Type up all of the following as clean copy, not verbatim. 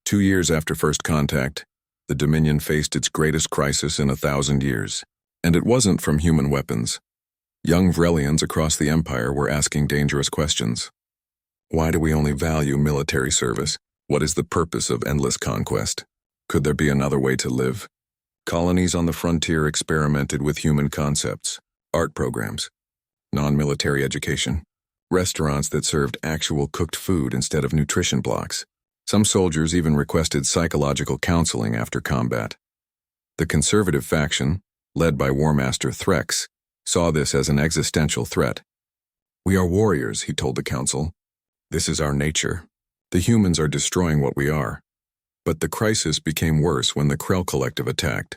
2 years after first contact, the Dominion faced its greatest crisis in 1,000 years. And it wasn't from human weapons. Young Vrelians across the Empire were asking dangerous questions. Why do we only value military service? What is the purpose of endless conquest? Could there be another way to live? Colonies on the frontier experimented with human concepts, art programs, non-military education, restaurants that served actual cooked food instead of nutrition blocks. Some soldiers even requested psychological counseling after combat. The conservative faction, led by War Master Threx, saw this as an existential threat. "We are warriors," he told the council. "This is our nature. The humans are destroying what we are." But the crisis became worse when the Krell Collective attacked.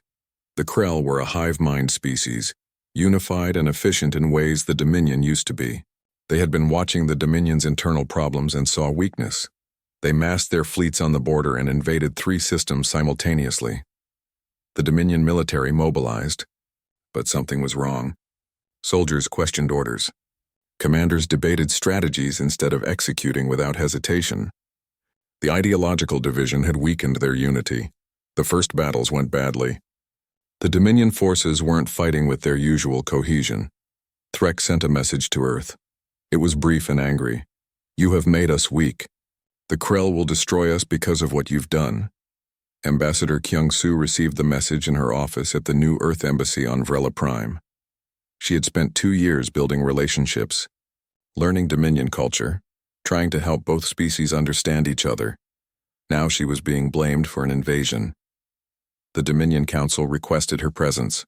The Krell were a hive-mind species, unified and efficient in ways the Dominion used to be. They had been watching the Dominion's internal problems and saw weakness. They massed their fleets on the border and invaded 3 systems simultaneously. The Dominion military mobilized, but something was wrong. Soldiers questioned orders. Commanders debated strategies instead of executing without hesitation. The ideological division had weakened their unity. The first battles went badly. The Dominion forces weren't fighting with their usual cohesion. Threx sent a message to Earth. It was brief and angry. "You have made us weak. The Krell will destroy us because of what you've done." Ambassador Kyung-Soo received the message in her office at the new Earth Embassy on HFY. She had spent 2 years building relationships, learning Dominion culture, trying to help both species understand each other. Now she was being blamed for an invasion. The Dominion Council requested her presence.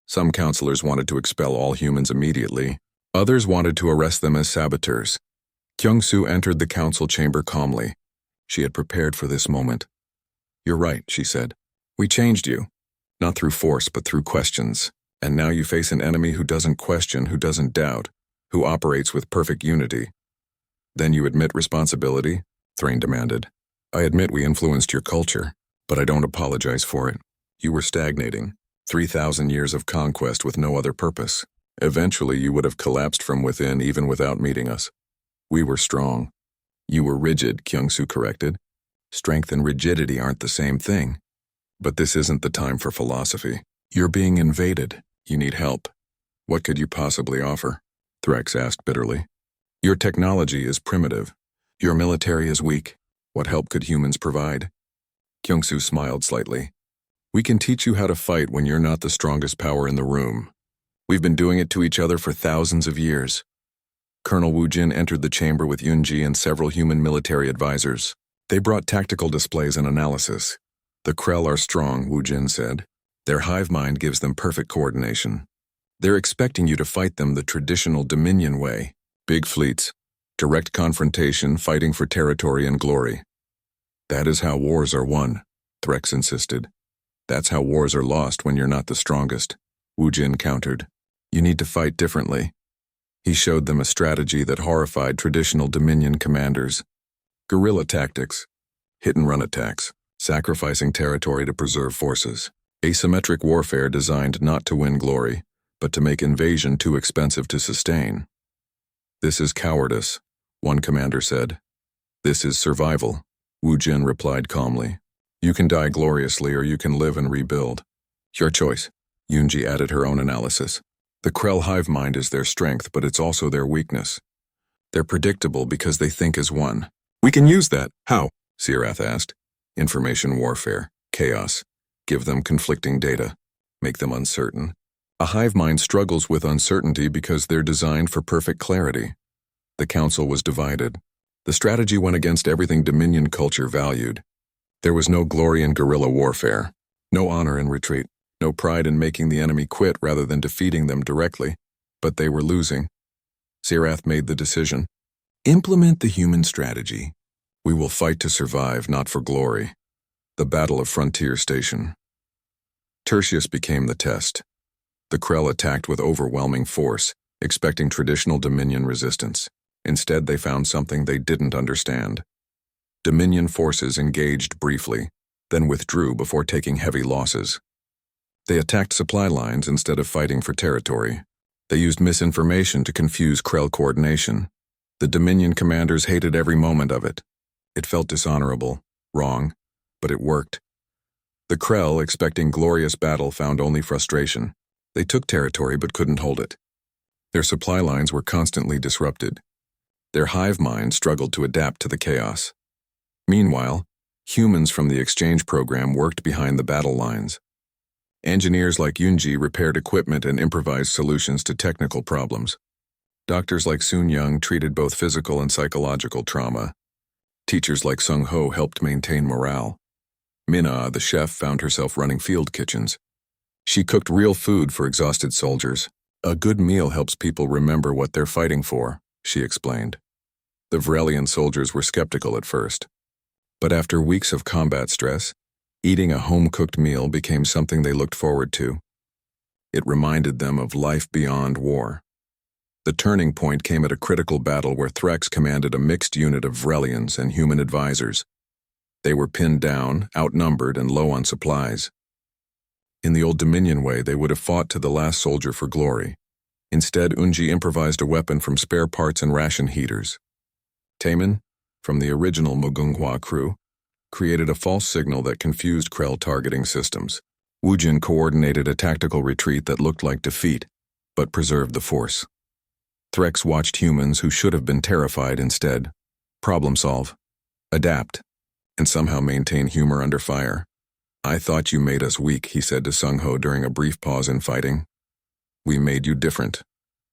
Some counselors wanted to expel all humans immediately. Others wanted to arrest them as saboteurs. Kyung-Soo entered the council chamber calmly. She had prepared for this moment. "You're right," she said. "We changed you. Not through force, but through questions. And now you face an enemy who doesn't question, who doesn't doubt, who operates with perfect unity." "Then you admit responsibility?" Thrain demanded. "I admit we influenced your culture, but I don't apologize for it. You were stagnating. 3,000 years of conquest with no other purpose. Eventually you would have collapsed from within even without meeting us. We were strong. You were rigid," Kyung-Soo corrected. "Strength and rigidity aren't the same thing. But this isn't the time for philosophy. You're being invaded. You need help. What could you possibly offer?" Threx asked bitterly. "Your technology is primitive. Your military is weak. What help could humans provide?" Kyung-Soo smiled slightly. "We can teach you how to fight when you're not the strongest power in the room. We've been doing it to each other for thousands of years." Colonel Wu Jin entered the chamber with Yunji and several human military advisors. They brought tactical displays and analysis. "The Krell are strong," Wu Jin said. "Their hive mind gives them perfect coordination. They're expecting you to fight them the traditional Dominion way. Big fleets, direct confrontation, fighting for territory and glory. That is how wars are won," Threx insisted. "That's how wars are lost when you're not the strongest," Wu Jin countered. "You need to fight differently." He showed them a strategy that horrified traditional Dominion commanders. Guerrilla tactics, hit-and-run attacks, sacrificing territory to preserve forces. Asymmetric warfare designed not to win glory, but to make invasion too expensive to sustain. "This is cowardice," one commander said. "This is survival," Wu Jin replied calmly. "You can die gloriously or you can live and rebuild. Your choice." Yunji added her own analysis. "The Krell hive mind is their strength, but it's also their weakness. They're predictable because they think as one." "We can use that. How?" Sirath asked. "Information warfare, chaos. Give them conflicting data. Make them uncertain. A hive mind struggles with uncertainty because they're designed for perfect clarity." The council was divided. The strategy went against everything Dominion culture valued. There was no glory in guerrilla warfare, no honor in retreat, no pride in making the enemy quit rather than defeating them directly. But they were losing. Sirath made the decision. "Implement the human strategy. We will fight to survive, not for glory." The Battle of Frontier Station. Tertius became the test. The Krell attacked with overwhelming force, expecting traditional Dominion resistance. Instead, they found something they didn't understand. Dominion forces engaged briefly, then withdrew before taking heavy losses. They attacked supply lines instead of fighting for territory. They used misinformation to confuse Krell coordination. The Dominion commanders hated every moment of it. It felt dishonorable, wrong, But it worked. The Krell, expecting glorious battle, found only frustration. They took territory but couldn't hold it. Their supply lines were constantly disrupted. Their hive mind struggled to adapt to the chaos. Meanwhile, humans from the exchange program worked behind the battle lines. Engineers like Yunji repaired equipment and improvised solutions to technical problems. Doctors like Sun Young treated both physical and psychological trauma. Teachers like Sung Ho helped maintain morale. Mina, the chef, found herself running field kitchens. She cooked real food for exhausted soldiers. A good meal helps people remember what they're fighting for, she explained. The Vrelian soldiers were skeptical at first. But after weeks of combat stress, eating a home-cooked meal became something they looked forward to. It reminded them of life beyond war. The turning point came at a critical battle where Threx commanded a mixed unit of Vrelians and human advisors. They were pinned down, outnumbered, and low on supplies. In the old Dominion way, they would have fought to the last soldier for glory. Instead, Unji improvised a weapon from spare parts and ration heaters. Taemin, from the original Mugunghwa crew, created a false signal that confused Krell targeting systems. Woojin coordinated a tactical retreat that looked like defeat, but preserved the force. Threx watched humans who should have been terrified instead problem solve, adapt, and somehow maintain humor under fire. "I thought you made us weak," he said to Sung Ho during a brief pause in fighting. "We made you different,"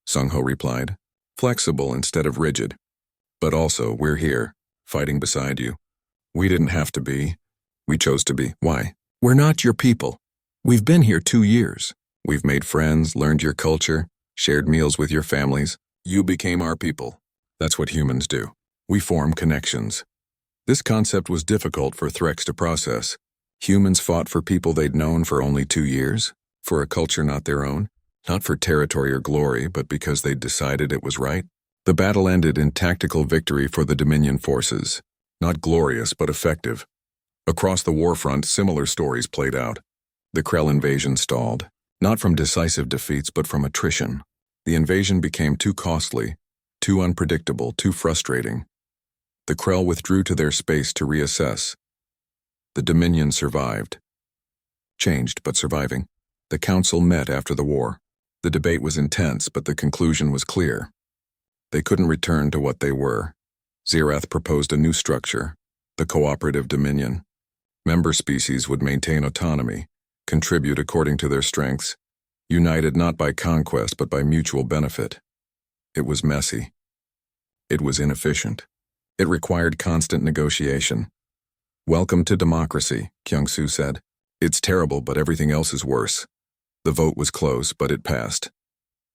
Sung Ho replied, "flexible instead of rigid. But also, we're here, fighting beside you. We didn't have to be. We chose to be. Why? We're not your people. We've been here 2 years. We've made friends, learned your culture, shared meals with your families. You became our people. That's what humans do. We form connections." This concept was difficult for Threx to process. Humans fought for people they'd known for only 2 years, for a culture not their own, not for territory or glory, but because they'd decided it was right. The battle ended in tactical victory for the Dominion forces. Not glorious, but effective. Across the warfront, similar stories played out. The Krell invasion stalled, not from decisive defeats, but from attrition. The invasion became too costly, too unpredictable, too frustrating. The Krell withdrew to their space to reassess. The Dominion survived. Changed, but surviving. The Council met after the war. The debate was intense, but the conclusion was clear. They couldn't return to what they were. Zirath proposed a new structure, the Cooperative Dominion. Member species would maintain autonomy, contribute according to their strengths, united not by conquest but by mutual benefit. It was messy. It was inefficient. It required constant negotiation. "Welcome to democracy," Kyung-soo said. "It's terrible, but everything else is worse." The vote was close, but it passed.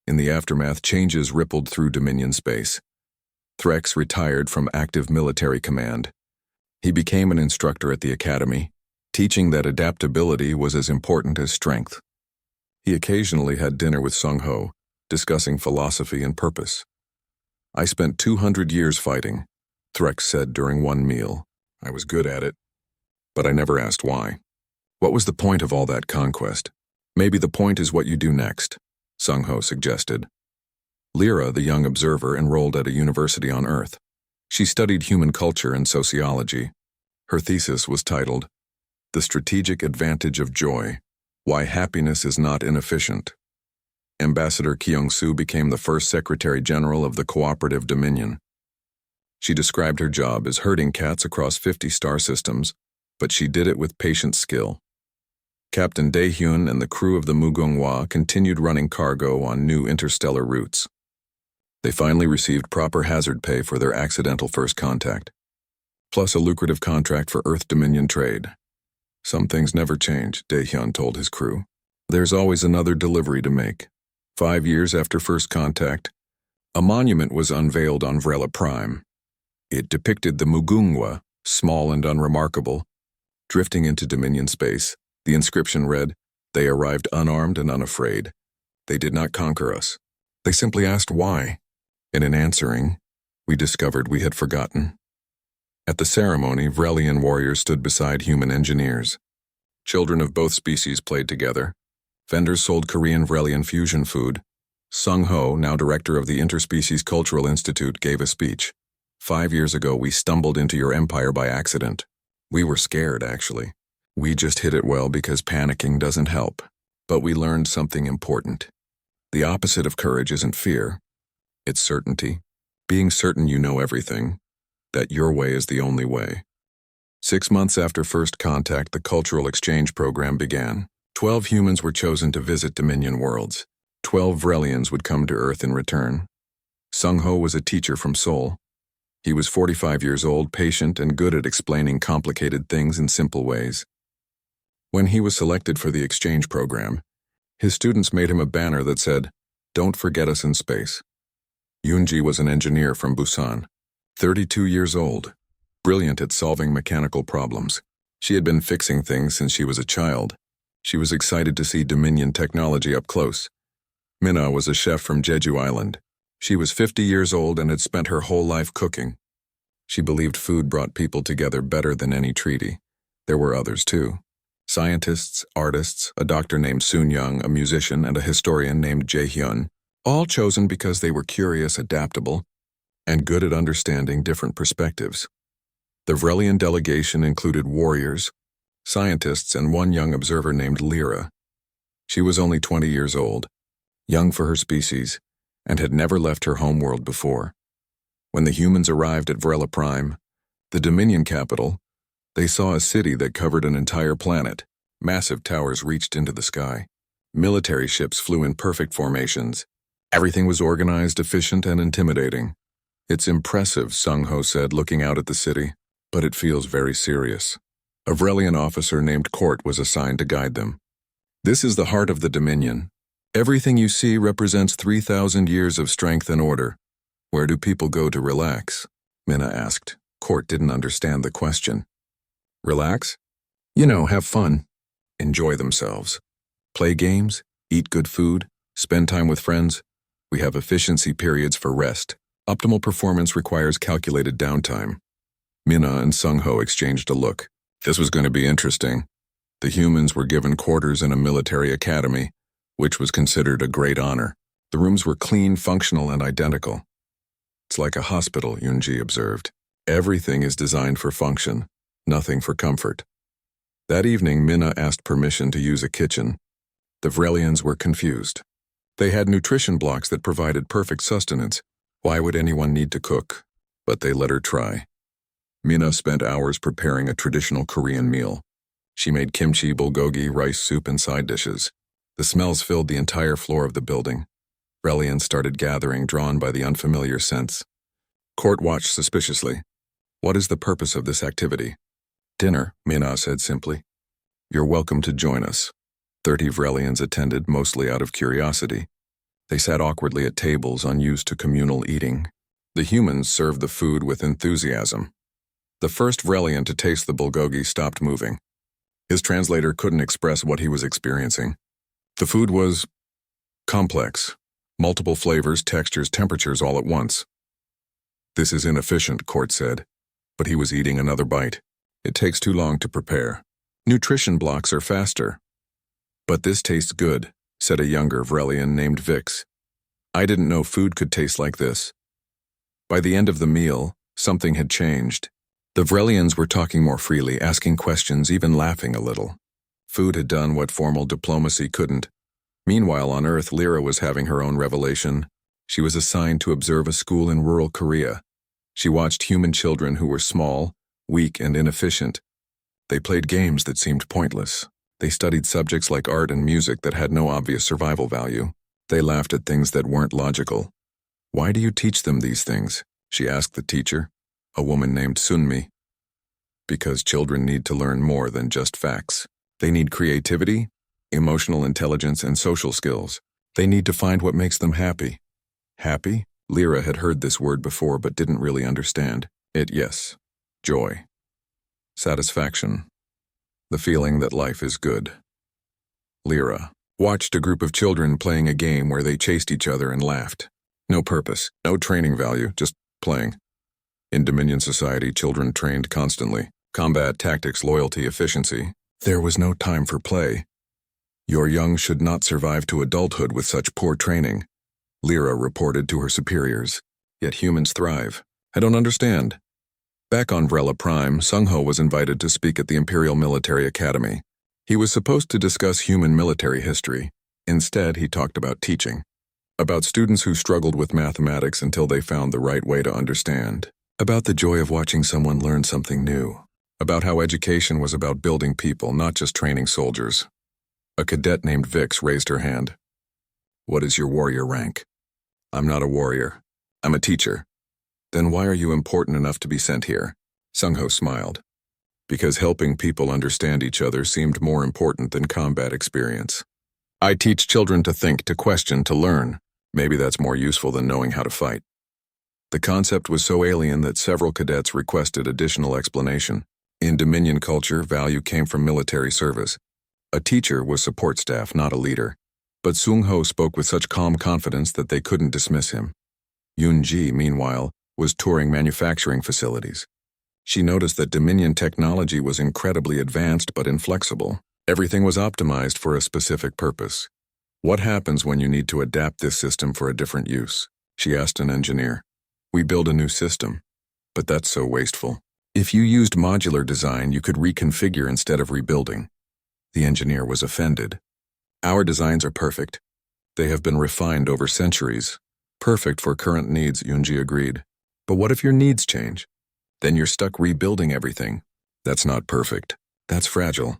In the aftermath, changes rippled through Dominion space. Threx retired from active military command. He became an instructor at the academy, teaching that adaptability was as important as strength. He occasionally had dinner with Sung Ho, discussing philosophy and purpose. "I spent 200 years fighting," Threx said during one meal. "I was good at it, but I never asked why. What was the point of all that conquest? Maybe the point is what you do next," Sung Ho suggested. Lyra, the young observer, enrolled at a university on Earth. She studied human culture and sociology. Her thesis was titled, "The Strategic Advantage of Joy: Why Happiness is Not Inefficient." Ambassador Kyung-soo became the first Secretary General of the Cooperative Dominion. She described her job as herding cats across 50 star systems, but she did it with patient skill. Captain Daehyun and the crew of the Mugunghwa continued running cargo on new interstellar routes. They finally received proper hazard pay for their accidental first contact, plus a lucrative contract for Earth Dominion trade. "Some things never change," Daehyun told his crew. "There's always another delivery to make." 5 years after first contact, a monument was unveiled on SciFiPrime. It depicted the Mugunghwa, small and unremarkable, drifting into Dominion space. The inscription read, "They arrived unarmed and unafraid. They did not conquer us. They simply asked why." And in answering, we discovered we had forgotten. At the ceremony, Vrelian warriors stood beside human engineers. Children of both species played together. Vendors sold Korean Vrelian fusion food. Sung Ho, now director of the Interspecies Cultural Institute, gave a speech. 5 years ago, we stumbled into your empire by accident. We were scared, actually. We just hid it well because panicking doesn't help. But we learned something important. The opposite of courage isn't fear. It's certainty. Being certain you know everything, that your way is the only way. 6 months after first contact, the cultural exchange program began. 12 humans were chosen to visit Dominion worlds. 12 Vrelians would come to Earth in return. Sung-Ho was a teacher from Seoul. He was 45 years old, patient, and good at explaining complicated things in simple ways. When he was selected for the exchange program, his students made him a banner that said, "Don't forget us in space." Yoonji was an engineer from Busan, 32 years old, brilliant at solving mechanical problems. She had been fixing things since she was a child. She was excited to see Dominion technology up close. Minna was a chef from Jeju Island. She was 50 years old and had spent her whole life cooking. She believed food brought people together better than any treaty. There were others too. Scientists, artists, a doctor named Soon Young, a musician, and a historian named Jae Hyun, all chosen because they were curious, adaptable, and good at understanding different perspectives. The Vrelian delegation included warriors, scientists, and one young observer named Lyra. She was only 20 years old, young for her species, and had never left her homeworld before. When the humans arrived at SciFiPrime, the Dominion capital, they saw a city that covered an entire planet. Massive towers reached into the sky. Military ships flew in perfect formations. Everything was organized, efficient, and intimidating. "It's impressive," Sung-Ho said, looking out at the city, "but it feels very serious." A Vrelian officer named Court was assigned to guide them. "This is the heart of the Dominion. Everything you see represents 3,000 years of strength and order. Where do people go to relax?" Minna asked. Court didn't understand the question. "Relax? You know, have fun. Enjoy themselves. Play games, eat good food, spend time with friends. We have efficiency periods for rest. Optimal performance requires calculated downtime." Minna and Sung-Ho exchanged a look. This was going to be interesting. The humans were given quarters in a military academy, which was considered a great honor. The rooms were clean, functional, and identical. "It's like a hospital," Yoonji observed. "Everything is designed for function, nothing for comfort." That evening, Minna asked permission to use a kitchen. The Vrelians were confused. They had nutrition blocks that provided perfect sustenance. Why would anyone need to cook? But they let her try. Minna spent hours preparing a traditional Korean meal. She made kimchi, bulgogi, rice soup, and side dishes. The smells filled the entire floor of the building. Vrelians started gathering, drawn by the unfamiliar scents. Court watched suspiciously. "What is the purpose of this activity?" "Dinner," Minna said simply. "You're welcome to join us." 30 Vrelians attended, mostly out of curiosity. They sat awkwardly at tables unused to communal eating. The humans served the food with enthusiasm. The first Vrelian to taste the bulgogi stopped moving. His translator couldn't express what he was experiencing. The food was complex. Multiple flavors, textures, temperatures all at once. "This is inefficient," Court said, but he was eating another bite. "It takes too long to prepare. Nutrition blocks are faster." "But this tastes good," said a younger Vrelian named Vix. "I didn't know food could taste like this." By the end of the meal, something had changed. The Vrelians were talking more freely, asking questions, even laughing a little. Food had done what formal diplomacy couldn't. Meanwhile, on Earth, Lyra was having her own revelation. She was assigned to observe a school in rural Korea. She watched human children who were small, weak, and inefficient. They played games that seemed pointless. They studied subjects like art and music that had no obvious survival value. They laughed at things that weren't logical. "Why do you teach them these things?" she asked the teacher, a woman named Sunmi. "Because children need to learn more than just facts. They need creativity, emotional intelligence, and social skills. They need to find what makes them happy." Happy? Lyra had heard this word before but didn't really understand it. Yes. Joy. Satisfaction. The feeling that life is good. Lyra watched a group of children playing a game where they chased each other and laughed. No purpose, no training value, just playing. In Dominion society, children trained constantly. Combat, tactics, loyalty, efficiency. There was no time for play. Your young should not survive to adulthood with such poor training, Lyra reported to her superiors. Yet humans thrive. I don't understand. Back on Vrella Prime, Sung-ho was invited to speak at the Imperial Military Academy. He was supposed to discuss human military history. Instead, he talked about teaching. About students who struggled with mathematics until they found the right way to understand. About the joy of watching someone learn something new. About how education was about building people, not just training soldiers. A cadet named Vix raised her hand. "What is your warrior rank?" "I'm not a warrior. I'm a teacher." "Then why are you important enough to be sent here?" Sung-ho smiled. "Because helping people understand each other seemed more important than combat experience. I teach children to think, to question, to learn. Maybe that's more useful than knowing how to fight." The concept was so alien that several cadets requested additional explanation. In Dominion culture, value came from military service. A teacher was support staff, not a leader. But Sung-ho spoke with such calm confidence that they couldn't dismiss him. Yoon-ji, meanwhile, was touring manufacturing facilities. She noticed that Dominion technology was incredibly advanced but inflexible. Everything was optimized for a specific purpose. "What happens when you need to adapt this system for a different use?" she asked an engineer. "We build a new system, but that's so wasteful. If you used modular design, you could reconfigure instead of rebuilding." The engineer was offended. "Our designs are perfect. They have been refined over centuries. Perfect for current needs," Yoonji agreed. "But what if your needs change? Then you're stuck rebuilding everything. That's not perfect. That's fragile."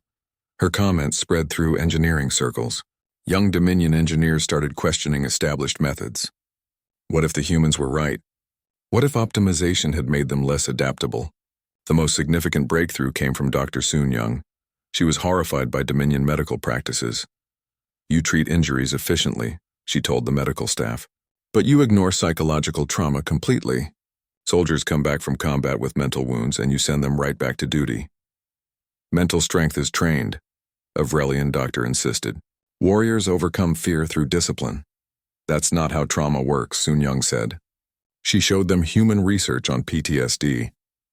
Her comments spread through engineering circles. Young Dominion engineers started questioning established methods. What if the humans were right? What if optimization had made them less adaptable? The most significant breakthrough came from Dr. Soon-young. She was horrified by Dominion medical practices. "You treat injuries efficiently," she told the medical staff. "But you ignore psychological trauma completely. Soldiers come back from combat with mental wounds and you send them right back to duty." "Mental strength is trained," a Vrellian doctor insisted. "Warriors overcome fear through discipline." "That's not how trauma works," Soon-young said. She showed them human research on PTSD,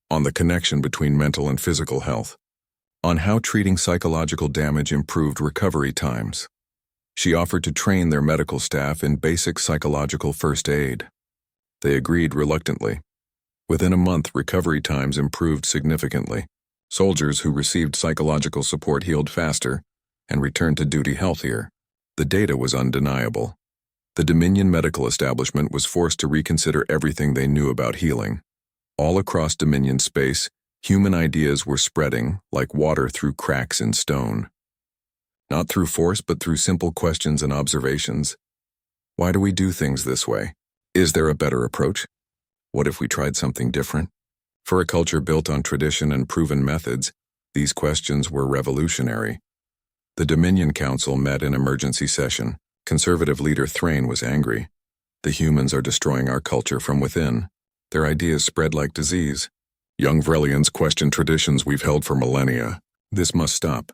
on the connection between mental and physical health, on how treating psychological damage improved recovery times. She offered to train their medical staff in basic psychological first aid. They agreed reluctantly. Within a month, recovery times improved significantly. Soldiers who received psychological support healed faster and returned to duty healthier. The data was undeniable. The Dominion medical establishment was forced to reconsider everything they knew about healing. All across Dominion space, human ideas were spreading like water through cracks in stone. Not through force, but through simple questions and observations. Why do we do things this way? Is there a better approach? What if we tried something different? For a culture built on tradition and proven methods, these questions were revolutionary. The Dominion Council met in emergency session. Conservative leader Thrain was angry. "The humans are destroying our culture from within. Their ideas spread like disease. Young Vrellians question traditions we've held for millennia. This must stop."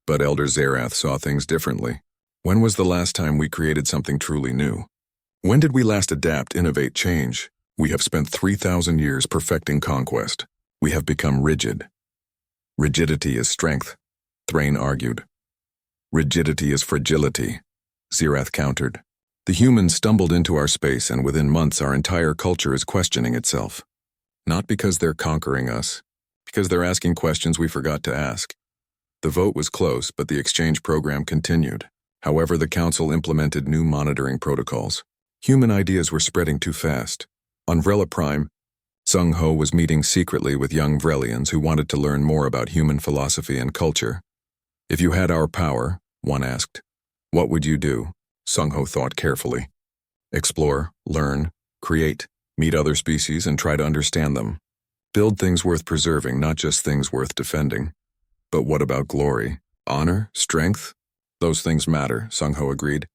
But Elder Zerath saw things differently. "When was the last time we created something truly new? When did we last adapt, innovate, change? We have spent 3,000 years perfecting conquest. We have become rigid." "Rigidity is strength," Thrain argued. "Rigidity is fragility," Zerath countered. "The humans stumbled into our space, and within months our entire culture is questioning itself. Not because they're conquering us, because they're asking questions we forgot to ask." The vote was close, but the exchange program continued. However, the council implemented new monitoring protocols. Human ideas were spreading too fast. On Vrella Prime, Sung-ho was meeting secretly with young Vrellians who wanted to learn more about human philosophy and culture. "If you had our power," one asked, "what would you do?" Sung-ho thought carefully. "Explore, learn, create, meet other species and try to understand them. Build things worth preserving, not just things worth defending." "But what about glory? Honor? Strength?" "Those things matter," Sung-ho agreed.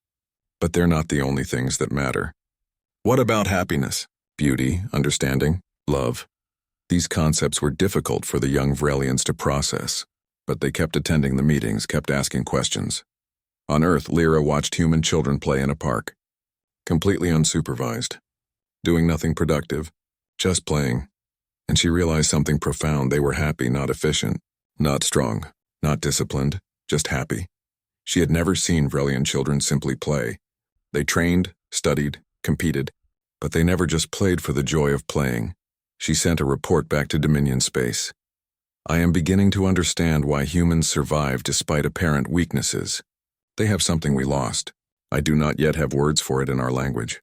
"But they're not the only things that matter." "What about happiness? Beauty, understanding, love?" These concepts were difficult for the young Vrellians to process, but they kept attending the meetings, kept asking questions. On Earth, Lyra watched human children play in a park, completely unsupervised, doing nothing productive, just playing. And she realized something profound: they were happy, not efficient, not strong, not disciplined, just happy. She had never seen Vrellian children simply play. They trained, studied, competed, but they never just played for the joy of playing. She sent a report back to Dominion space. I am beginning to understand why humans survive despite apparent weaknesses. They have something we lost. I do not yet have words for it in our language.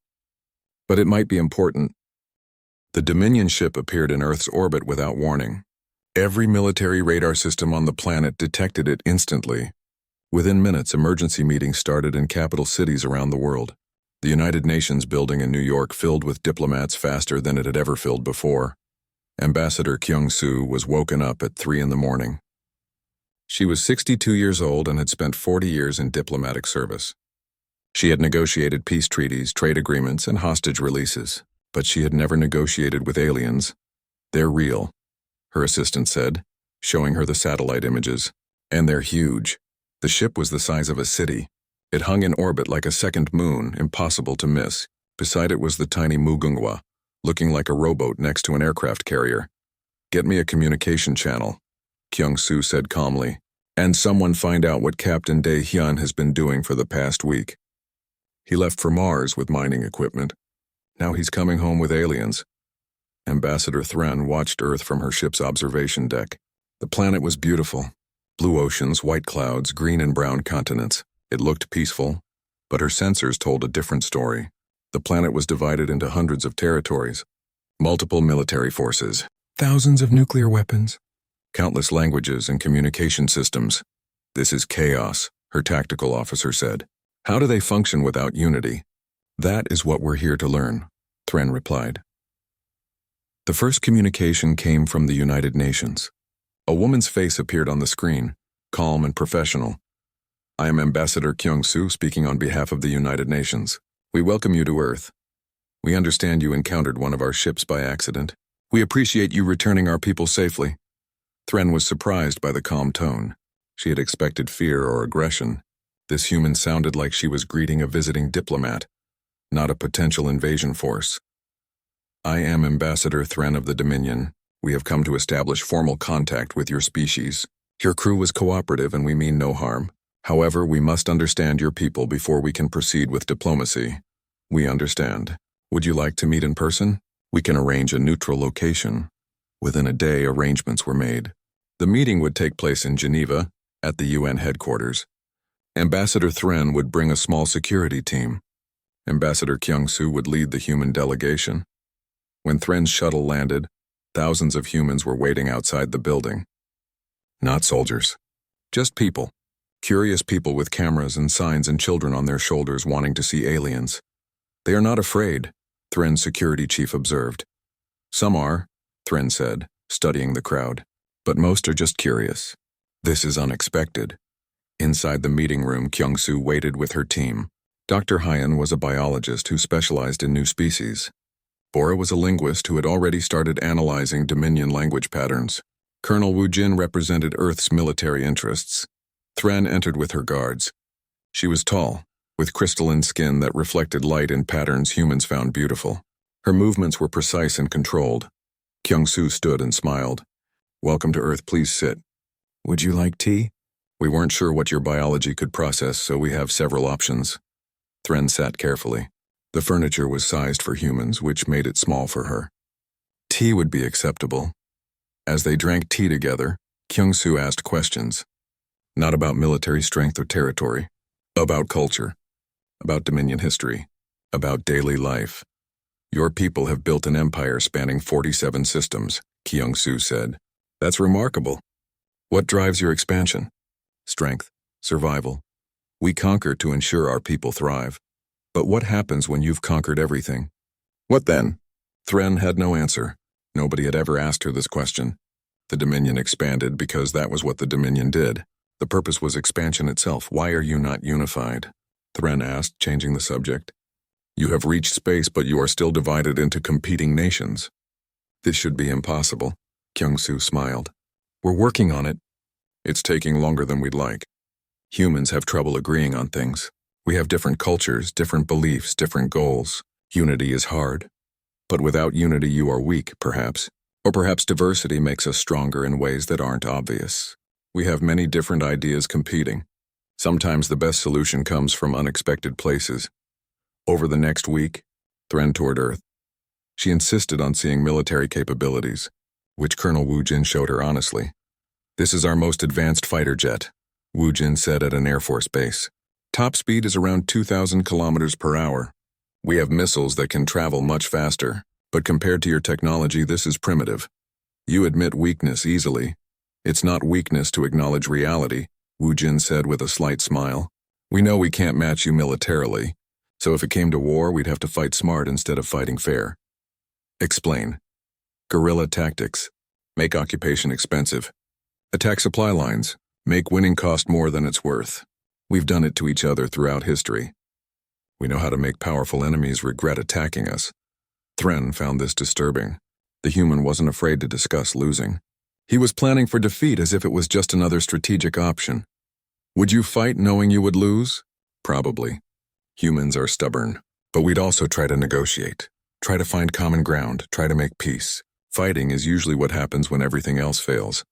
But it might be important. The Dominion ship appeared in Earth's orbit without warning. Every military radar system on the planet detected it instantly. Within minutes, emergency meetings started in capital cities around the world. The United Nations building in New York filled with diplomats faster than it had ever filled before. Ambassador Kyung-soo was woken up at 3 in the morning. She was 62 years old and had spent 40 years in diplomatic service. She had negotiated peace treaties, trade agreements, and hostage releases, but she had never negotiated with aliens. They're real, her assistant said, showing her the satellite images. And they're huge. The ship was the size of a city. It hung in orbit like a second moon, impossible to miss. Beside it was the tiny Mugunghwa, looking like a rowboat next to an aircraft carrier. Get me a communication channel, Kyung-soo said calmly, and someone find out what Captain Dae-hyun has been doing for the past week. He left for Mars with mining equipment. Now he's coming home with aliens. Ambassador Thren watched Earth from her ship's observation deck. The planet was beautiful. Blue oceans, white clouds, green and brown continents. It looked peaceful, but her sensors told a different story. The planet was divided into hundreds of territories, multiple military forces, thousands of nuclear weapons, countless languages and communication systems. This is chaos, her tactical officer said. How do they function without unity? That is what we're here to learn, Thren replied. The first communication came from the United Nations. A woman's face appeared on the screen, calm and professional. I am Ambassador Kyung-soo speaking on behalf of the United Nations. We welcome you to Earth. We understand you encountered one of our ships by accident. We appreciate you returning our people safely. Thren was surprised by the calm tone. She had expected fear or aggression. This human sounded like she was greeting a visiting diplomat, not a potential invasion force. I am Ambassador Thren of the Dominion. We have come to establish formal contact with your species. Your crew was cooperative and we mean no harm. However, we must understand your people before we can proceed with diplomacy. We understand. Would you like to meet in person? We can arrange a neutral location. Within a day, arrangements were made. The meeting would take place in Geneva, at the UN headquarters. Ambassador Thren would bring a small security team. Ambassador Kyung-soo would lead the human delegation. When Thren's shuttle landed, thousands of humans were waiting outside the building. Not soldiers. Just people. Curious people with cameras and signs and children on their shoulders wanting to see aliens. They are not afraid, Thren's security chief observed. Some are, Thren said, studying the crowd, but most are just curious. This is unexpected. Inside the meeting room, Kyung-soo waited with her team. Dr. Hyun was a biologist who specialized in new species. Bora was a linguist who had already started analyzing Dominion language patterns. Colonel Woo Jin represented Earth's military interests. Thren entered with her guards. She was tall, with crystalline skin that reflected light in patterns humans found beautiful. Her movements were precise and controlled. Kyung-soo stood and smiled. Welcome to Earth, please sit. Would you like tea? We weren't sure what your biology could process, so we have several options. Thren sat carefully. The furniture was sized for humans, which made it small for her. Tea would be acceptable. As they drank tea together, Kyung-soo asked questions. Not about military strength or territory, about culture, about Dominion history, about daily life. Your people have built an empire spanning 47 systems, Kyung-soo said. That's remarkable. What drives your expansion? Strength, survival. We conquer to ensure our people thrive. But what happens when you've conquered everything? What then? Thren had no answer. Nobody had ever asked her this question. The Dominion expanded because that was what the Dominion did. The purpose was expansion itself. Why are you not unified? Thren asked, changing the subject. You have reached space, but you are still divided into competing nations. This should be impossible, Kyung-soo smiled. We're working on it. It's taking longer than we'd like. Humans have trouble agreeing on things. We have different cultures, different beliefs, different goals. Unity is hard. But without unity, you are weak, perhaps. Or perhaps diversity makes us stronger in ways that aren't obvious. We have many different ideas competing. Sometimes the best solution comes from unexpected places. Over the next week, Thren toured Earth. She insisted on seeing military capabilities, which Colonel Wu Jin showed her honestly. "This is our most advanced fighter jet," Wu Jin said at an Air Force base. "Top speed is around 2,000 kilometers per hour. We have missiles that can travel much faster, but compared to your technology, this is primitive. You admit weakness easily. It's not weakness to acknowledge reality," Wu Jin said with a slight smile. "We know we can't match you militarily, so if it came to war, we'd have to fight smart instead of fighting fair." "Explain." "Guerrilla tactics. Make occupation expensive. Attack supply lines. Make winning cost more than it's worth. We've done it to each other throughout history. We know how to make powerful enemies regret attacking us." Thren found this disturbing. The human wasn't afraid to discuss losing. He was planning for defeat as if it was just another strategic option. "Would you fight knowing you would lose?" "Probably. Humans are stubborn, but we'd also try to negotiate. Try to find common ground, try to make peace. Fighting is usually what happens when everything else fails."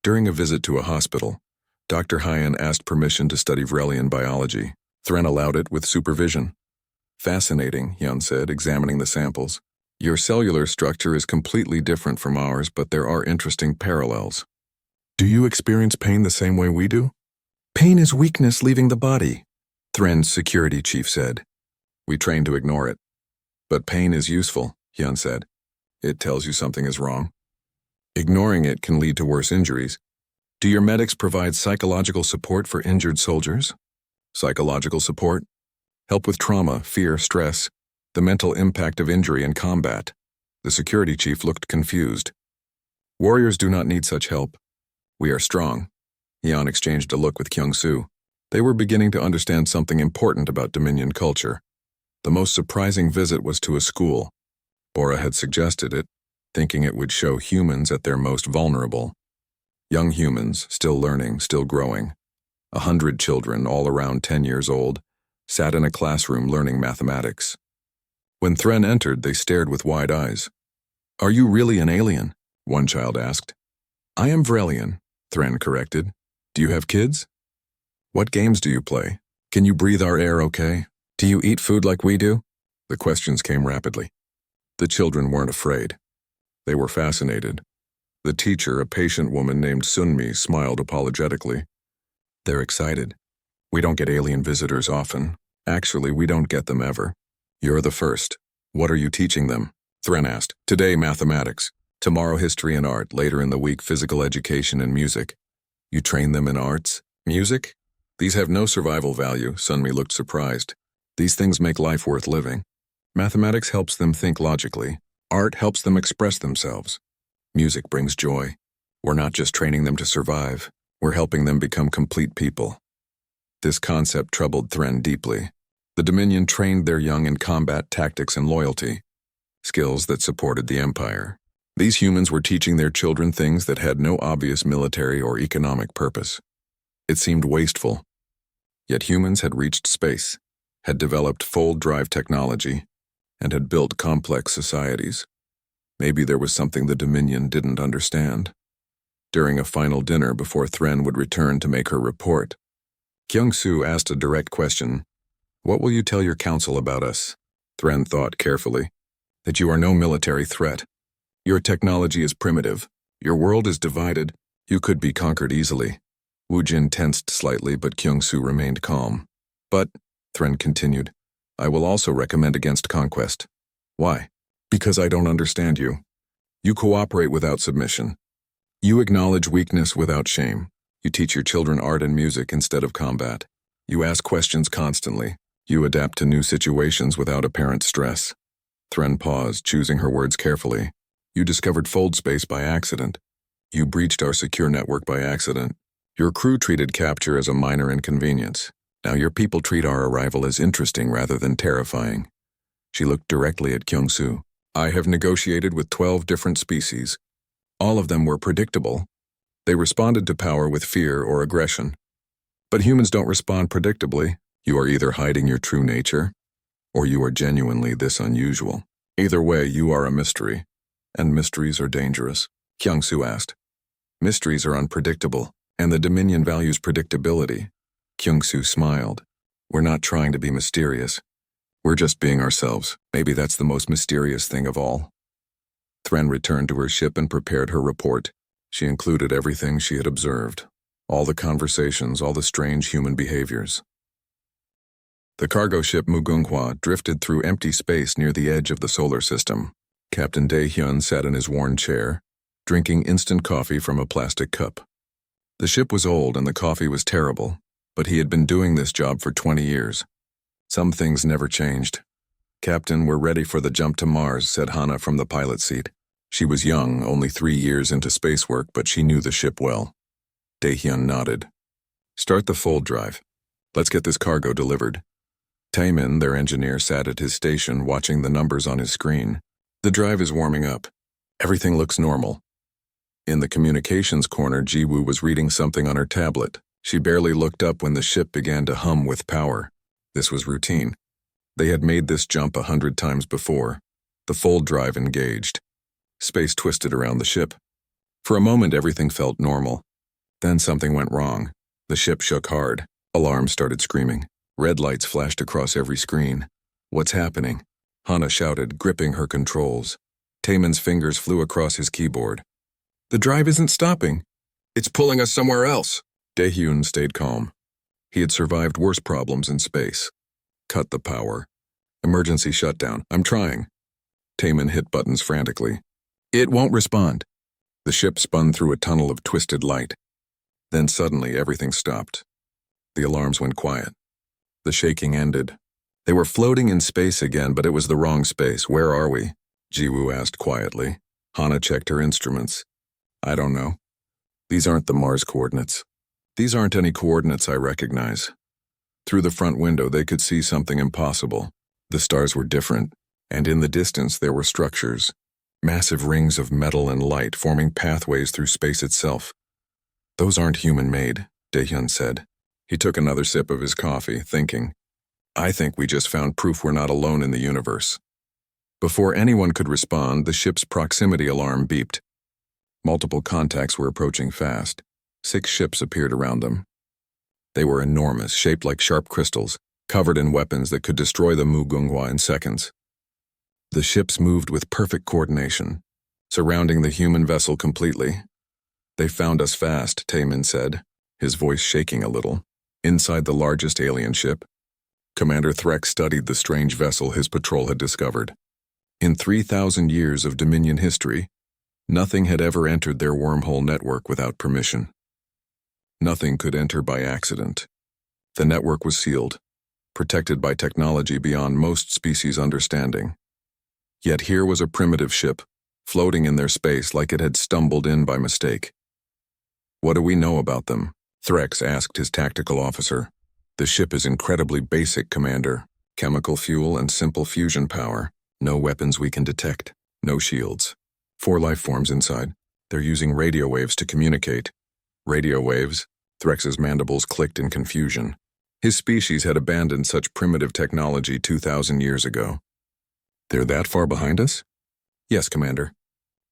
During a visit to a hospital, Dr. Hyan asked permission to study Vrelian biology. Thren allowed it with supervision. "Fascinating," Hyun said, examining the samples. "Your cellular structure is completely different from ours, but there are interesting parallels. Do you experience pain the same way we do?" "Pain is weakness leaving the body," Thren's security chief said. "We train to ignore it. But pain is useful," Hyun said. "It tells you something is wrong. Ignoring it can lead to worse injuries. Do your medics provide psychological support for injured soldiers?" "Psychological support? Help with trauma, fear, stress, the mental impact of injury in combat." The security chief looked confused. "Warriors do not need such help. We are strong." Hyun exchanged a look with Kyung-soo. They were beginning to understand something important about Dominion culture. The most surprising visit was to a school. Bora had suggested it, thinking it would show humans at their most vulnerable. Young humans, still learning, still growing. 100 children, all around 10 years old, sat in a classroom learning mathematics. When Thren entered, they stared with wide eyes. "Are you really an alien?" one child asked. "I am Vrelian," Thren corrected. "Do you have kids? What games do you play? Can you breathe our air okay? Do you eat food like we do?" The questions came rapidly. The children weren't afraid. They were fascinated. The teacher, a patient woman named Sunmi, smiled apologetically. "They're excited. We don't get alien visitors often. Actually, we don't get them ever. You're the first. What are you teaching them?" Thren asked. "Today, mathematics. Tomorrow, history and art. Later in the week, physical education and music." "You train them in arts? Music? These have no survival value." Sunmi looked surprised. "These things make life worth living. Mathematics helps them think logically. Art helps them express themselves. Music brings joy. We're not just training them to survive. We're helping them become complete people." This concept troubled Thren deeply. The Dominion trained their young in combat tactics and loyalty, skills that supported the Empire. These humans were teaching their children things that had no obvious military or economic purpose. It seemed wasteful. Yet humans had reached space, had developed fold drive technology, and had built complex societies. Maybe there was something the Dominion didn't understand. During a final dinner before Thren would return to make her report, Kyung-soo asked a direct question. "What will you tell your council about us?" Thren thought carefully. "That you are no military threat. Your technology is primitive. Your world is divided. You could be conquered easily." Wu Jin tensed slightly, but Kyung-soo remained calm. "But," Thren continued, "I will also recommend against conquest." "Why?" "Because I don't understand you. You cooperate without submission. You acknowledge weakness without shame. You teach your children art and music instead of combat. You ask questions constantly. You adapt to new situations without apparent stress." Thren paused, choosing her words carefully. "You discovered fold space by accident. You breached our secure network by accident. Your crew treated capture as a minor inconvenience. Now your people treat our arrival as interesting rather than terrifying." She looked directly at Kyung-soo. "I have negotiated with 12 different species. All of them were predictable. They responded to power with fear or aggression. But humans don't respond predictably. You are either hiding your true nature, or you are genuinely this unusual. Either way, you are a mystery. And mysteries are dangerous." Kyung-soo asked. "Mysteries are unpredictable, and the Dominion values predictability." Kyung-soo smiled. "We're not trying to be mysterious. We're just being ourselves. Maybe that's the most mysterious thing of all. Thren returned to her ship and prepared her report. She included everything she had observed. All the conversations, all the strange human behaviors. The cargo ship Mugunghwa drifted through empty space near the edge of the solar system. Captain Dae-hyun sat in his worn chair, drinking instant coffee from a plastic cup. The ship was old and the coffee was terrible, but he had been doing this job for 20 years. Some things never changed. "Captain, we're ready for the jump to Mars," said Hana from the pilot seat. She was young, only 3 years into space work, but she knew the ship well. Dae-hyun nodded. "Start the fold drive. Let's get this cargo delivered." Taemin, their engineer, sat at his station watching the numbers on his screen. "The drive is warming up. Everything looks normal." In the communications corner, Ji-woo was reading something on her tablet. She barely looked up when the ship began to hum with power. This was routine. They had made this jump 100 times before. The fold drive engaged. Space twisted around the ship. For a moment, everything felt normal. Then something went wrong. The ship shook hard. Alarms started screaming. Red lights flashed across every screen. "What's happening?" Hana shouted, gripping her controls. Taemin's fingers flew across his keyboard. "The drive isn't stopping. It's pulling us somewhere else." Dae-hyun stayed calm. He had survived worse problems in space. "Cut the power. Emergency shutdown. I'm trying." Taemin hit buttons frantically. "It won't respond." The ship spun through a tunnel of twisted light. Then suddenly everything stopped. The alarms went quiet. The shaking ended. They were floating in space again, but it was the wrong space. "Where are we?" Ji-woo asked quietly. Hana checked her instruments. "I don't know. These aren't the Mars coordinates. These aren't any coordinates I recognize." Through the front window they could see something impossible. The stars were different, and in the distance there were structures. Massive rings of metal and light forming pathways through space itself. "Those aren't human-made," Dae-hyun said. He took another sip of his coffee, thinking, "I think we just found proof we're not alone in the universe." Before anyone could respond, the ship's proximity alarm beeped. Multiple contacts were approaching fast. 6 ships appeared around them. They were enormous, shaped like sharp crystals, covered in weapons that could destroy the Mugunghwa in seconds. The ships moved with perfect coordination, surrounding the human vessel completely. "They found us fast," Taemin said, his voice shaking a little. Inside the largest alien ship, Commander Threx studied the strange vessel his patrol had discovered. In 3,000 years of Dominion history, nothing had ever entered their wormhole network without permission. Nothing could enter by accident. The network was sealed, protected by technology beyond most species' understanding. Yet here was a primitive ship, floating in their space like it had stumbled in by mistake. "What do we know about them?" Threx asked his tactical officer. "The ship is incredibly basic, Commander. Chemical fuel and simple fusion power. No weapons we can detect. No shields. 4 life forms inside. They're using radio waves to communicate." "Radio waves?" Threx's mandibles clicked in confusion. His species had abandoned such primitive technology 2,000 years ago. "They're that far behind us?" "Yes, Commander.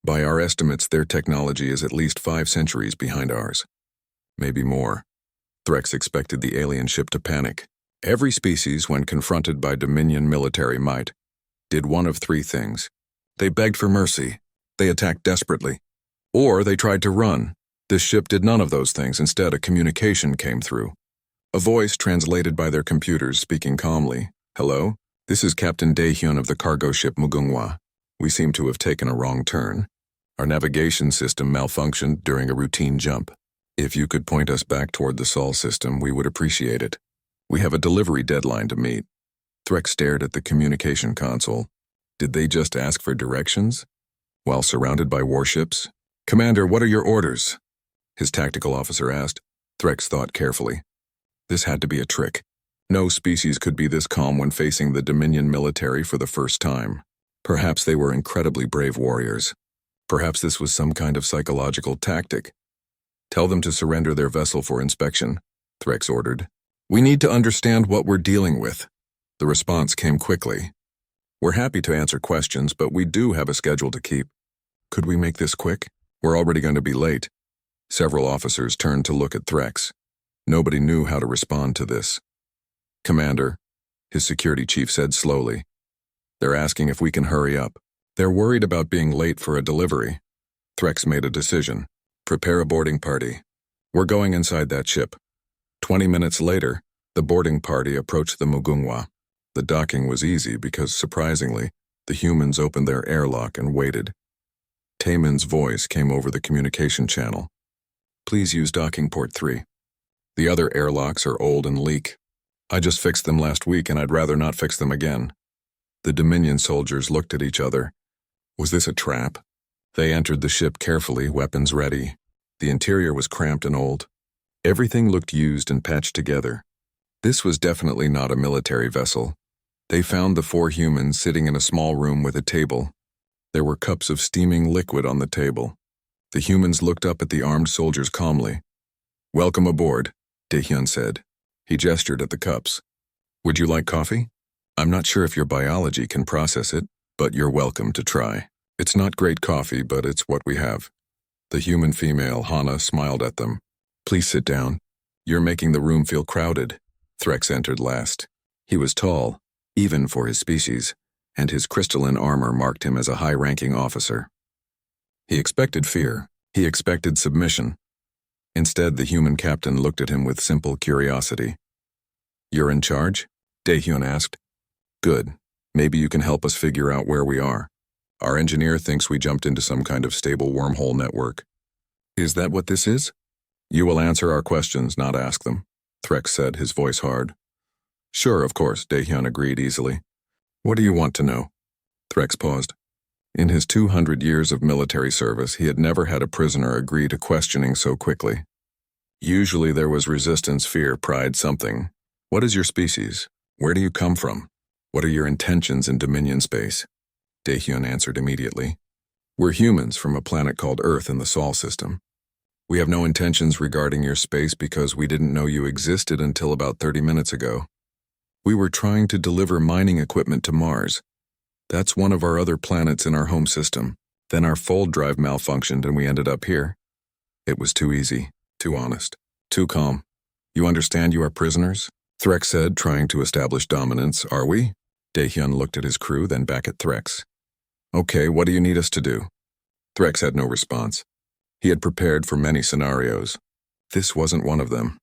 By our estimates, their technology is at least 5 centuries behind ours. Maybe more." Threx expected the alien ship to panic. Every species, when confronted by Dominion military might, did one of 3 things. They begged for mercy, they attacked desperately, or they tried to run. This ship did none of those things. Instead, a communication came through. A voice translated by their computers speaking calmly. "Hello? This is Captain Dae-hyun of the cargo ship Mugunghwa. We seem to have taken a wrong turn. Our navigation system malfunctioned during a routine jump. If you could point us back toward the Sol system, we would appreciate it. We have a delivery deadline to meet." Threx stared at the communication console. Did they just ask for directions? While surrounded by warships? "Commander, what are your orders?" his tactical officer asked. Threx thought carefully. This had to be a trick. No species could be this calm when facing the Dominion military for the first time. Perhaps they were incredibly brave warriors. Perhaps this was some kind of psychological tactic. "Tell them to surrender their vessel for inspection," Threx ordered. "We need to understand what we're dealing with." The response came quickly. "We're happy to answer questions, but we do have a schedule to keep. Could we make this quick? We're already going to be late." Several officers turned to look at Threx. Nobody knew how to respond to this. "Commander, his security chief said slowly. They're asking if we can hurry up. They're worried about being late for a delivery. Threx made a decision. Prepare a boarding party. We're going inside that ship. 20 minutes later, the boarding party approached the Mugungwa. The docking was easy because, surprisingly, the humans opened their airlock and waited. Taemin's voice came over the communication channel. Please use docking port 3. The other airlocks are old and leak. I just fixed them last week and I'd rather not fix them again. The Dominion soldiers looked at each other. Was this a trap? They entered the ship carefully, weapons ready. The interior was cramped and old. Everything looked used and patched together. This was definitely not a military vessel. They found the 4 humans sitting in a small room with a table. There were cups of steaming liquid on the table. The humans looked up at the armed soldiers calmly. Welcome aboard, Daehyun said. He gestured at the cups. Would you like coffee? I'm not sure if your biology can process it, but you're welcome to try. It's not great coffee, but it's what we have. The human female, Hana, smiled at them. Please sit down. You're making the room feel crowded. Threx entered last. He was tall, even for his species, and his crystalline armor marked him as a high-ranking officer. He expected fear. He expected submission. Instead, the human captain looked at him with simple curiosity. You're in charge? Daehyun asked. Good. Maybe you can help us figure out where we are. Our engineer thinks we jumped into some kind of stable wormhole network. Is that what this is? You will answer our questions, not ask them, Threx said, his voice hard. Sure, of course, Daehyun agreed easily. What do you want to know? Threx paused. In his 200 years of military service, he had never had a prisoner agree to questioning so quickly. Usually there was resistance, fear, pride, something. What is your species? Where do you come from? What are your intentions in Dominion space? Daehyun answered immediately. We're humans from a planet called Earth in the Sol system. We have no intentions regarding your space because we didn't know you existed until about 30 minutes ago. We were trying to deliver mining equipment to Mars. That's one of our other planets in our home system. Then our fold drive malfunctioned and we ended up here. It was too easy, too honest, too calm. You understand you are prisoners? Threx said, trying to establish dominance. Are we? Daehyun looked at his crew, then back at Threx. Okay, what do you need us to do? Threx had no response. He had prepared for many scenarios. This wasn't one of them.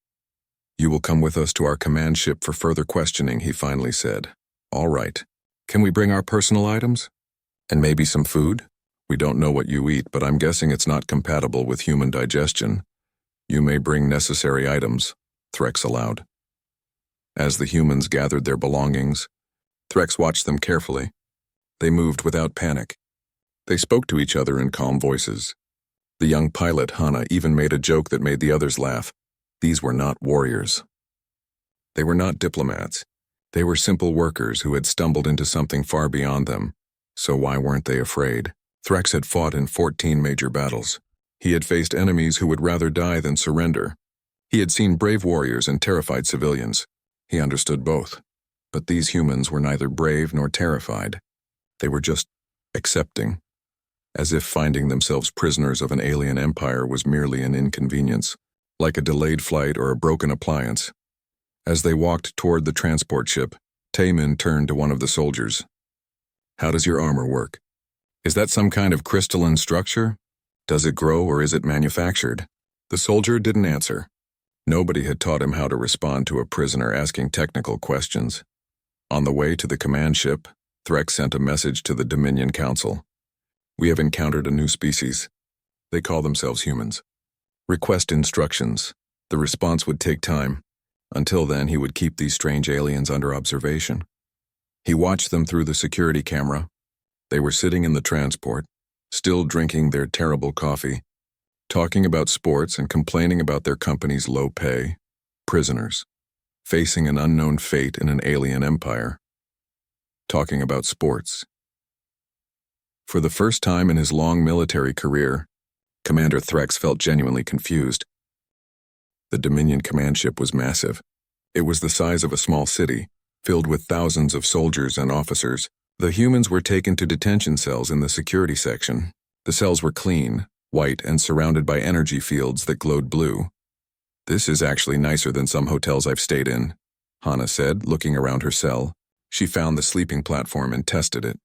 You will come with us to our command ship for further questioning, he finally said. All right. Can we bring our personal items? And maybe some food? We don't know what you eat, but I'm guessing it's not compatible with human digestion. You may bring necessary items, Threx allowed. As the humans gathered their belongings, Threx watched them carefully. They moved without panic. They spoke to each other in calm voices. The young pilot, Hana, even made a joke that made the others laugh. These were not warriors. They were not diplomats. They were simple workers who had stumbled into something far beyond them. So why weren't they afraid? Threx had fought in 14 major battles. He had faced enemies who would rather die than surrender. He had seen brave warriors and terrified civilians. He understood both. But these humans were neither brave nor terrified. They were just accepting, as if finding themselves prisoners of an alien empire was merely an inconvenience, like a delayed flight or a broken appliance. As they walked toward the transport ship, Taemin turned to one of the soldiers. How does your armor work? Is that some kind of crystalline structure? Does it grow or is it manufactured? The soldier didn't answer. Nobody had taught him how to respond to a prisoner asking technical questions. On the way to the command ship, Threx sent a message to the Dominion Council. We have encountered a new species. They call themselves humans. Request instructions. The response would take time. Until then, he would keep these strange aliens under observation. He watched them through the security camera. They were sitting in the transport, still drinking their terrible coffee, talking about sports and complaining about their company's low pay. Prisoners, facing an unknown fate in an alien empire. Talking about sports. For the first time in his long military career, Commander Threx felt genuinely confused. The Dominion command ship was massive. It was the size of a small city, filled with thousands of soldiers and officers. The humans were taken to detention cells in the security section. The cells were clean, white, and surrounded by energy fields that glowed blue. This is actually nicer than some hotels I've stayed in, Hana said, looking around her cell. She found the sleeping platform and tested it.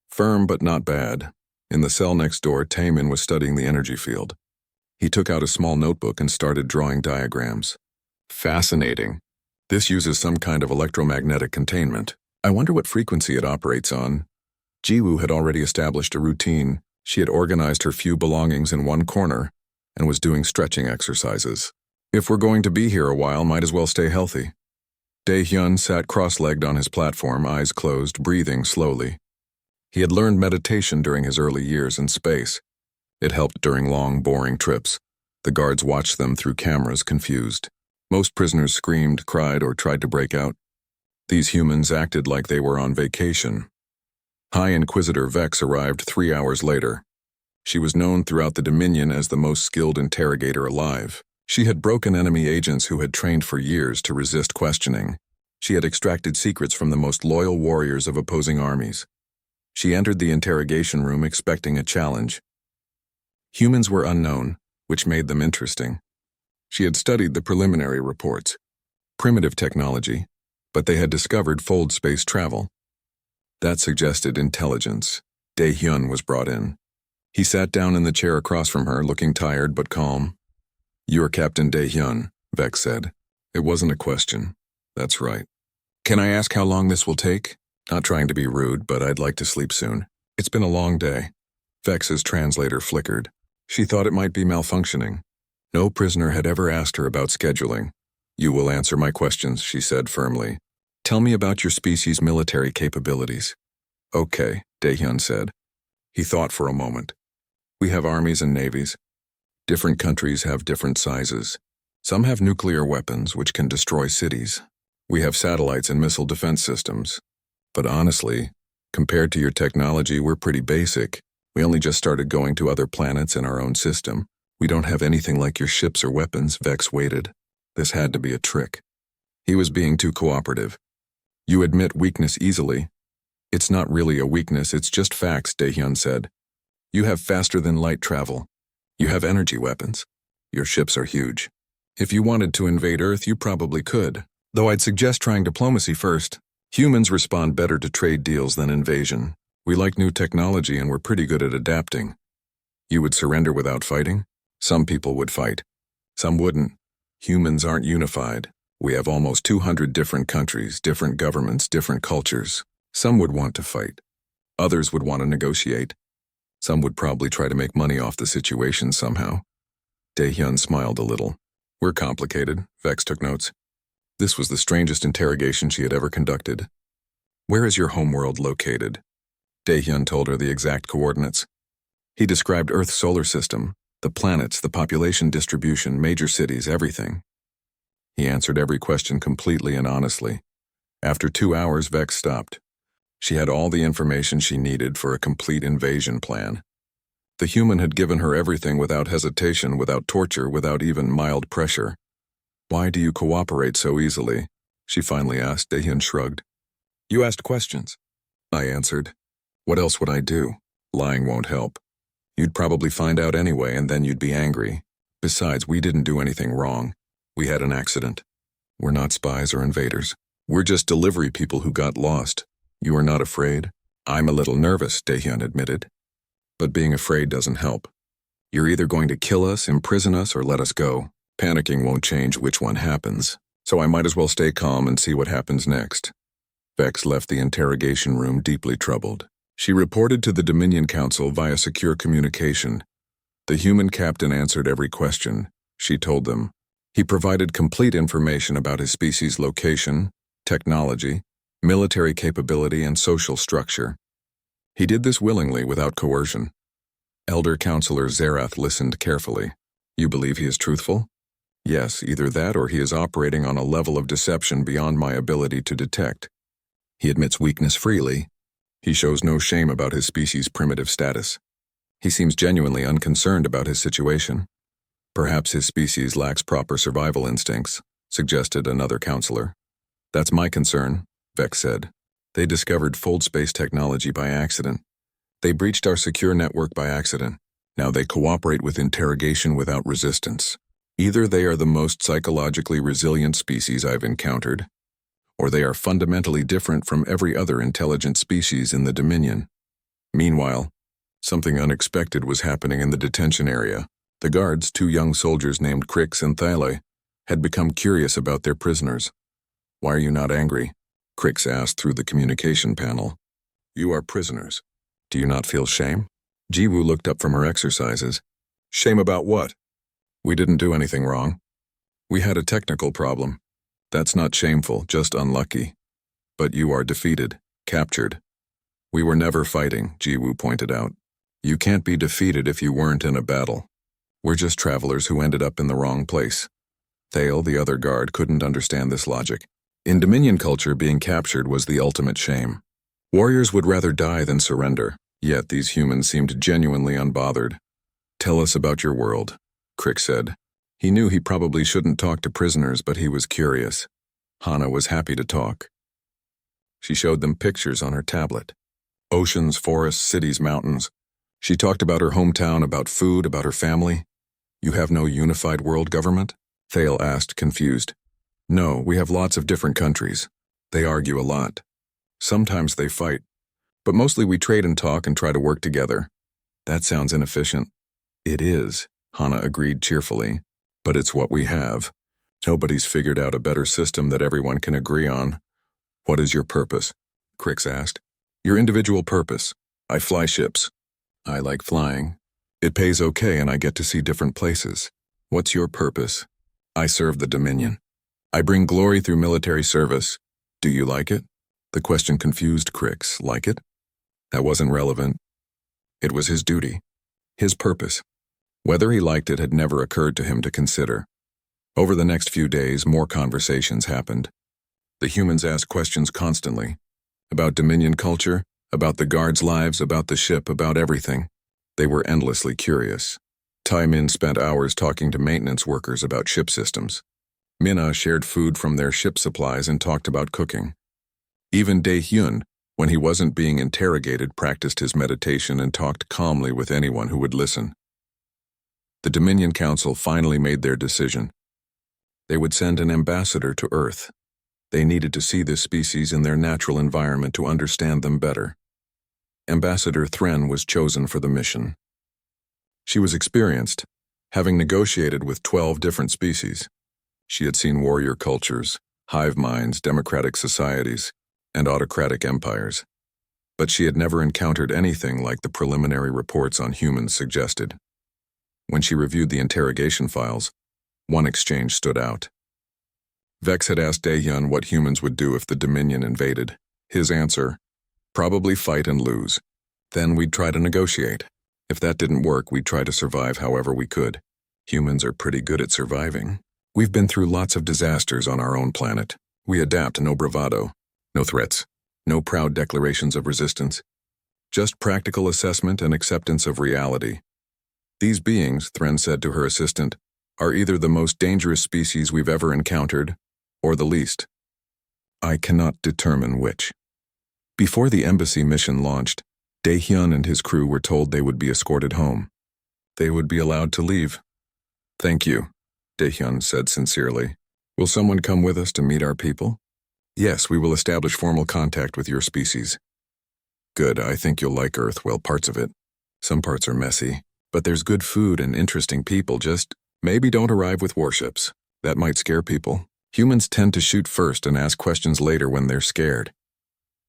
Firm but not bad. In the cell next door, Taemin was studying the energy field. He took out a small notebook and started drawing diagrams. Fascinating. This uses some kind of electromagnetic containment. I wonder what frequency it operates on. Jiwoo had already established a routine. She had organized her few belongings in one corner and was doing stretching exercises. If we're going to be here a while, might as well stay healthy. Dae-hyun sat cross-legged on his platform, eyes closed, breathing slowly. He had learned meditation during his early years in space. It helped during long, boring trips. The guards watched them through cameras, confused. Most prisoners screamed, cried, or tried to break out. These humans acted like they were on vacation. High Inquisitor Vex arrived 3 hours later. She was known throughout the Dominion as the most skilled interrogator alive. She had broken enemy agents who had trained for years to resist questioning. She had extracted secrets from the most loyal warriors of opposing armies. She entered the interrogation room expecting a challenge. Humans were unknown, which made them interesting. She had studied the preliminary reports. Primitive technology, but they had discovered fold space travel. That suggested intelligence. Dae-hyun was brought in. He sat down in the chair across from her, looking tired but calm. "You're Captain Dae-hyun," Vex said. It wasn't a question. That's right. "Can I ask how long this will take? Not trying to be rude, but I'd like to sleep soon. It's been a long day." Vex's translator flickered. She thought it might be malfunctioning. No prisoner had ever asked her about scheduling. "You will answer my questions," she said firmly. "Tell me about your species' military capabilities." "Okay," Dae-hyun said. He thought for a moment. "We have armies and navies. Different countries have different sizes. Some have nuclear weapons, which can destroy cities. We have satellites and missile defense systems. But honestly, compared to your technology, we're pretty basic. We only just started going to other planets in our own system. We don't have anything like your ships or weapons." Vex waited. This had to be a trick. He was being too cooperative. "You admit weakness easily." "It's not really a weakness, it's just facts," Dae-hyun said. "You have faster-than-light travel. You have energy weapons. Your ships are huge. If you wanted to invade Earth, you probably could. Though I'd suggest trying diplomacy first. Humans respond better to trade deals than invasion. We like new technology and we're pretty good at adapting. You would surrender without fighting? Some people would fight. Some wouldn't. Humans aren't unified. We have almost 200 different countries, different governments, different cultures. Some would want to fight. Others would want to negotiate. Some would probably try to make money off the situation somehow." Dae-hyun smiled a little. "We're complicated," Vex took notes. This was the strangest interrogation she had ever conducted. "Where is your homeworld located?" Dae-hyun told her the exact coordinates. He described Earth's solar system, the planets, the population distribution, major cities, everything. He answered every question completely and honestly. After 2 hours, Vex stopped. She had all the information she needed for a complete invasion plan. The human had given her everything without hesitation, without torture, without even mild pressure. "Why do you cooperate so easily?" she finally asked. Dae-hyun shrugged. "You asked questions." I answered. "What else would I do? Lying won't help. You'd probably find out anyway, and then you'd be angry. Besides, we didn't do anything wrong. We had an accident. We're not spies or invaders. We're just delivery people who got lost. You are not afraid?" "I'm a little nervous," Dae-hyun admitted. "But being afraid doesn't help. You're either going to kill us, imprison us, or let us go. Panicking won't change which one happens, so I might as well stay calm and see what happens next." Vex left the interrogation room deeply troubled. She reported to the Dominion Council via secure communication. The human captain answered every question. She told them. He provided complete information about his species' location, technology, military capability, and social structure. He did this willingly, without coercion. Elder Counselor Zerath listened carefully. "You believe he is truthful?" "Yes, either that or he is operating on a level of deception beyond my ability to detect. He admits weakness freely. He shows no shame about his species' primitive status. He seems genuinely unconcerned about his situation. Perhaps his species lacks proper survival instincts," suggested another counselor. "That's my concern," Vex said. "They discovered fold space technology by accident. They breached our secure network by accident. Now they cooperate with interrogation without resistance. Either they are the most psychologically resilient species I've encountered, or they are fundamentally different from every other intelligent species in the Dominion. Meanwhile, something unexpected was happening in the detention area. The guards, two young soldiers named Crix and Thale, had become curious about their prisoners. "Why are you not angry?" Crix asked through the communication panel. "You are prisoners. Do you not feel shame?" Jiwoo looked up from her exercises. "Shame about what?" "We didn't do anything wrong. We had a technical problem. That's not shameful, just unlucky. But you are defeated, captured." "We were never fighting," Jiwoo pointed out. "You can't be defeated if you weren't in a battle. We're just travelers who ended up in the wrong place." Thale, the other guard, couldn't understand this logic. In Dominion culture, being captured was the ultimate shame. Warriors would rather die than surrender, yet these humans seemed genuinely unbothered. "Tell us about your world," Crick said. He knew he probably shouldn't talk to prisoners, but he was curious. Hana was happy to talk. She showed them pictures on her tablet. Oceans, forests, cities, mountains. She talked about her hometown, about food, about her family. "You have no unified world government?" Thale asked, confused. "No, we have lots of different countries. They argue a lot. Sometimes they fight. But mostly we trade and talk and try to work together." "That sounds inefficient." "It is," Hana agreed cheerfully. "But it's what we have. Nobody's figured out a better system that everyone can agree on." "What is your purpose?" Crix asked. "Your individual purpose. I fly ships. I like flying. It pays okay and I get to see different places." "What's your purpose?" "I serve the Dominion. I bring glory through military service. Do you like it?" The question confused Crix. Like it? That wasn't relevant. It was his duty. His purpose. Whether he liked it had never occurred to him to consider. Over the next few days, more conversations happened. The humans asked questions constantly. About Dominion culture, about the guards' lives, about the ship, about everything. They were endlessly curious. Tai Min spent hours talking to maintenance workers about ship systems. Minna shared food from their ship supplies and talked about cooking. Even Dae-hyun, when he wasn't being interrogated, practiced his meditation and talked calmly with anyone who would listen. The Dominion Council finally made their decision. They would send an ambassador to Earth. They needed to see this species in their natural environment to understand them better. Ambassador Thren was chosen for the mission. She was experienced, having negotiated with 12 different species. She had seen warrior cultures, hive minds, democratic societies, and autocratic empires. But she had never encountered anything like the preliminary reports on humans suggested. When she reviewed the interrogation files, one exchange stood out. Vex had asked Dae-hyun what humans would do if the Dominion invaded. His answer, "Probably fight and lose. Then we'd try to negotiate. If that didn't work, we'd try to survive however we could. Humans are pretty good at surviving. We've been through lots of disasters on our own planet. We adapt, no bravado, no threats, no proud declarations of resistance. Just practical assessment and acceptance of reality. These beings," Thren said to her assistant, "are either the most dangerous species we've ever encountered, or the least. I cannot determine which." Before the embassy mission launched, Dae-hyun and his crew were told they would be escorted home. They would be allowed to leave. "Thank you," Dae-hyun said sincerely. "Will someone come with us to meet our people?" "Yes, we will establish formal contact with your species." "Good, I think you'll like Earth, well, parts of it. Some parts are messy, but there's good food and interesting people. Just maybe don't arrive with warships. That might scare people. Humans tend to shoot first and ask questions later when they're scared."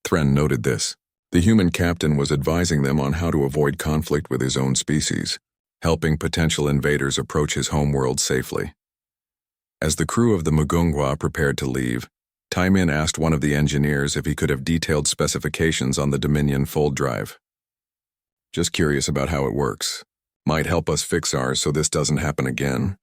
Thren noted this. The human captain was advising them on how to avoid conflict with his own species, helping potential invaders approach his homeworld safely. As the crew of the Mugunghwa prepared to leave, Tai Min asked one of the engineers if he could have detailed specifications on the Dominion fold drive. "Just curious about how it works. Might help us fix ours so this doesn't happen again."